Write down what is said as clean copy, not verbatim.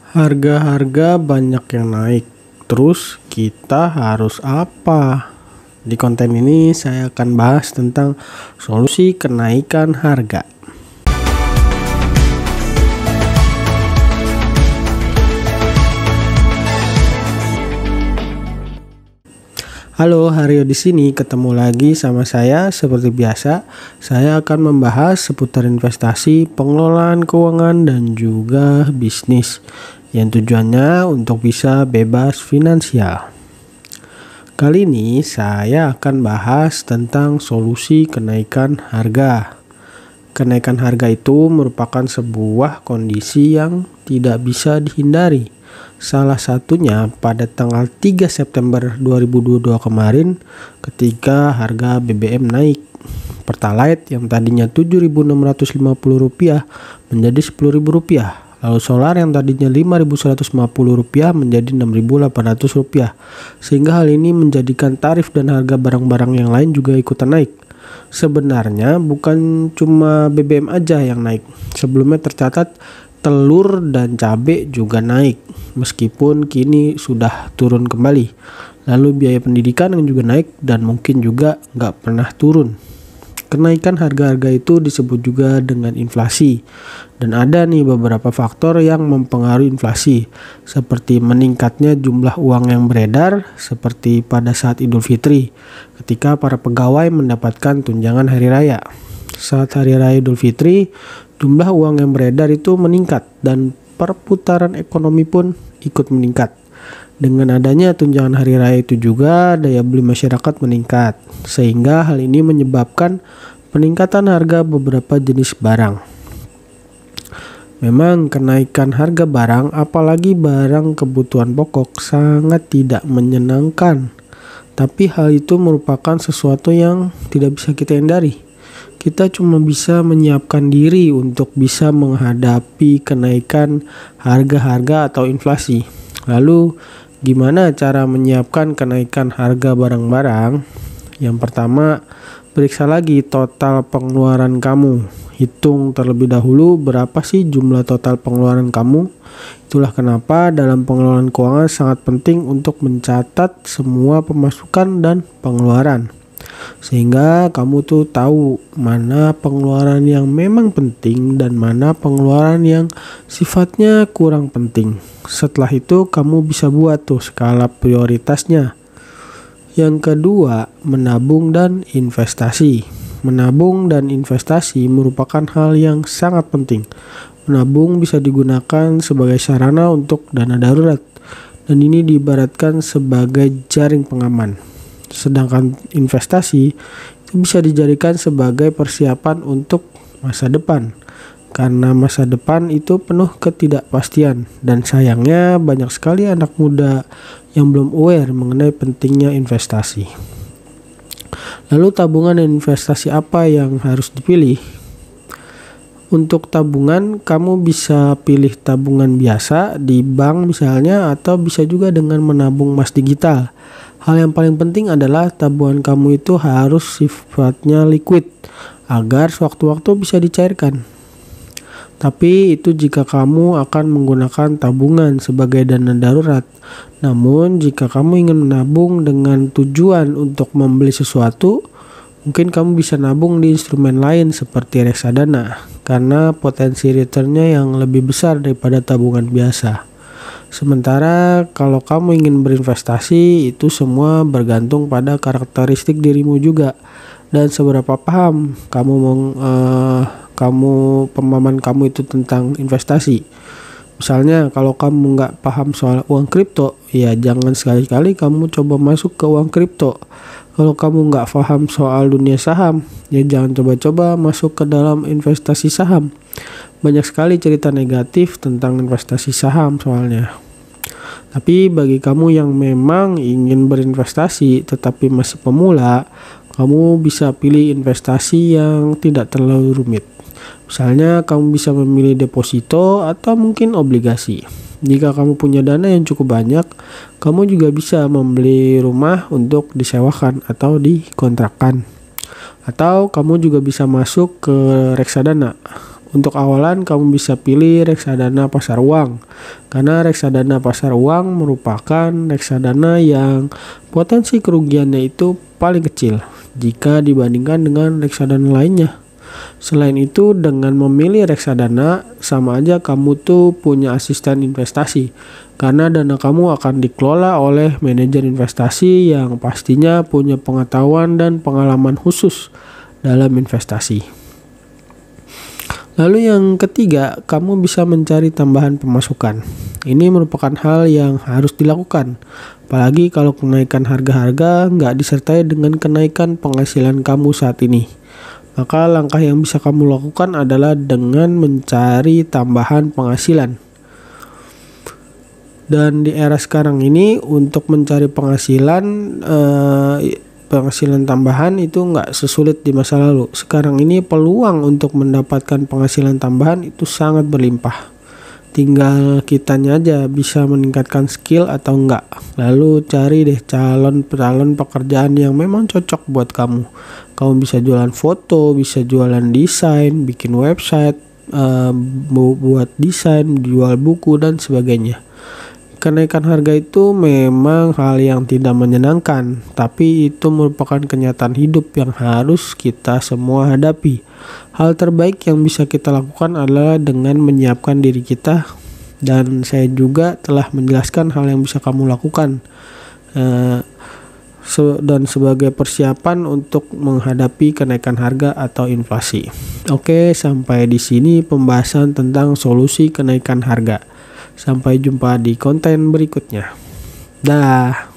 Harga-harga banyak yang naik, terus kita harus apa? Di konten ini saya akan bahas tentang solusi kenaikan harga. Halo, Haryo di sini ketemu lagi sama saya. Seperti biasa, saya akan membahas seputar investasi, pengelolaan keuangan, dan juga bisnis yang tujuannya untuk bisa bebas finansial. Kali ini saya akan bahas tentang solusi kenaikan harga. Kenaikan harga itu merupakan sebuah kondisi yang tidak bisa dihindari. Salah satunya pada tanggal 3 September 2022 kemarin ketika harga BBM naik. Pertalite yang tadinya Rp7.650 menjadi Rp10.000. Lalu solar yang tadinya Rp5.150 menjadi Rp6.800. Sehingga hal ini menjadikan tarif dan harga barang-barang yang lain juga ikutan naik. Sebenarnya bukan cuma BBM aja yang naik. Sebelumnya tercatat telur dan cabai juga naik, meskipun kini sudah turun kembali. Lalu biaya pendidikan yang juga naik dan mungkin juga nggak pernah turun. Kenaikan harga-harga itu disebut juga dengan inflasi. Dan ada nih beberapa faktor yang mempengaruhi inflasi, seperti meningkatnya jumlah uang yang beredar, seperti pada saat Idul Fitri, ketika para pegawai mendapatkan tunjangan hari raya. Saat hari raya Idul Fitri, jumlah uang yang beredar itu meningkat dan perputaran ekonomi pun ikut meningkat. Dengan adanya tunjangan hari raya itu juga daya beli masyarakat meningkat, sehingga hal ini menyebabkan peningkatan harga beberapa jenis barang. Memang kenaikan harga barang, apalagi barang kebutuhan pokok, sangat tidak menyenangkan. Tapi hal itu merupakan sesuatu yang tidak bisa kita hindari. Kita cuma bisa menyiapkan diri untuk bisa menghadapi kenaikan harga-harga atau inflasi. Lalu, gimana cara menyiapkan kenaikan harga barang-barang? Yang pertama, periksa lagi total pengeluaran kamu. Hitung terlebih dahulu berapa sih jumlah total pengeluaran kamu. Itulah kenapa dalam pengelolaan keuangan sangat penting untuk mencatat semua pemasukan dan pengeluaran. Sehingga kamu tuh tahu mana pengeluaran yang memang penting dan mana pengeluaran yang sifatnya kurang penting. Setelah itu kamu bisa buat tuh skala prioritasnya. Yang kedua, menabung dan investasi. Menabung dan investasi merupakan hal yang sangat penting. Menabung bisa digunakan sebagai sarana untuk dana darurat, dan ini diibaratkan sebagai jaring pengaman. Sedangkan investasi itu bisa dijadikan sebagai persiapan untuk masa depan. Karena masa depan itu penuh ketidakpastian, dan sayangnya banyak sekali anak muda yang belum aware mengenai pentingnya investasi. Lalu tabungan dan investasi apa yang harus dipilih? Untuk tabungan, kamu bisa pilih tabungan biasa di bank misalnya, atau bisa juga dengan menabung emas digital. Hal yang paling penting adalah tabungan kamu itu harus sifatnya liquid, agar sewaktu-waktu bisa dicairkan. Tapi itu jika kamu akan menggunakan tabungan sebagai dana darurat. Namun jika kamu ingin menabung dengan tujuan untuk membeli sesuatu, mungkin kamu bisa nabung di instrumen lain seperti reksadana, karena potensi returnnya yang lebih besar daripada tabungan biasa. Sementara kalau kamu ingin berinvestasi, itu semua bergantung pada karakteristik dirimu juga, dan seberapa paham pemahaman kamu itu tentang investasi. Misalnya kalau kamu nggak paham soal uang kripto, ya jangan sekali-kali kamu coba masuk ke uang kripto. Kalau kamu nggak paham soal dunia saham, ya jangan coba-coba masuk ke dalam investasi saham. Banyak sekali cerita negatif tentang investasi saham soalnya. Tapi bagi kamu yang memang ingin berinvestasi tetapi masih pemula, kamu bisa pilih investasi yang tidak terlalu rumit. Misalnya kamu bisa memilih deposito atau mungkin obligasi. Jika kamu punya dana yang cukup banyak, kamu juga bisa membeli rumah untuk disewakan atau dikontrakkan. Atau kamu juga bisa masuk ke reksadana. Untuk awalan kamu bisa pilih reksadana pasar uang, karena reksadana pasar uang merupakan reksadana yang potensi kerugiannya itu paling kecil jika dibandingkan dengan reksadana lainnya. Selain itu, dengan memilih reksadana sama aja kamu tuh punya asisten investasi, karena dana kamu akan dikelola oleh manajer investasi yang pastinya punya pengetahuan dan pengalaman khusus dalam investasi. Lalu yang ketiga, kamu bisa mencari tambahan pemasukan. Ini merupakan hal yang harus dilakukan, apalagi kalau kenaikan harga-harga nggak disertai dengan kenaikan penghasilan kamu saat ini. Maka langkah yang bisa kamu lakukan adalah dengan mencari tambahan penghasilan. Dan di era sekarang ini untuk mencari penghasilan tambahan itu nggak sesulit di masa lalu. Sekarang ini peluang untuk mendapatkan penghasilan tambahan itu sangat berlimpah. Tinggal kitanya aja bisa meningkatkan skill atau enggak. Lalu cari deh calon pekerjaan yang memang cocok buat kamu. Kamu bisa jualan foto, bisa jualan desain, bikin website, buat desain, jual buku dan sebagainya. Kenaikan harga itu memang hal yang tidak menyenangkan, tapi itu merupakan kenyataan hidup yang harus kita semua hadapi. Hal terbaik yang bisa kita lakukan adalah dengan menyiapkan diri kita, dan saya juga telah menjelaskan hal yang bisa kamu lakukan dan sebagai persiapan untuk menghadapi kenaikan harga atau inflasi. Oke, sampai di sini pembahasan tentang solusi kenaikan harga. Sampai jumpa di konten berikutnya. Dah.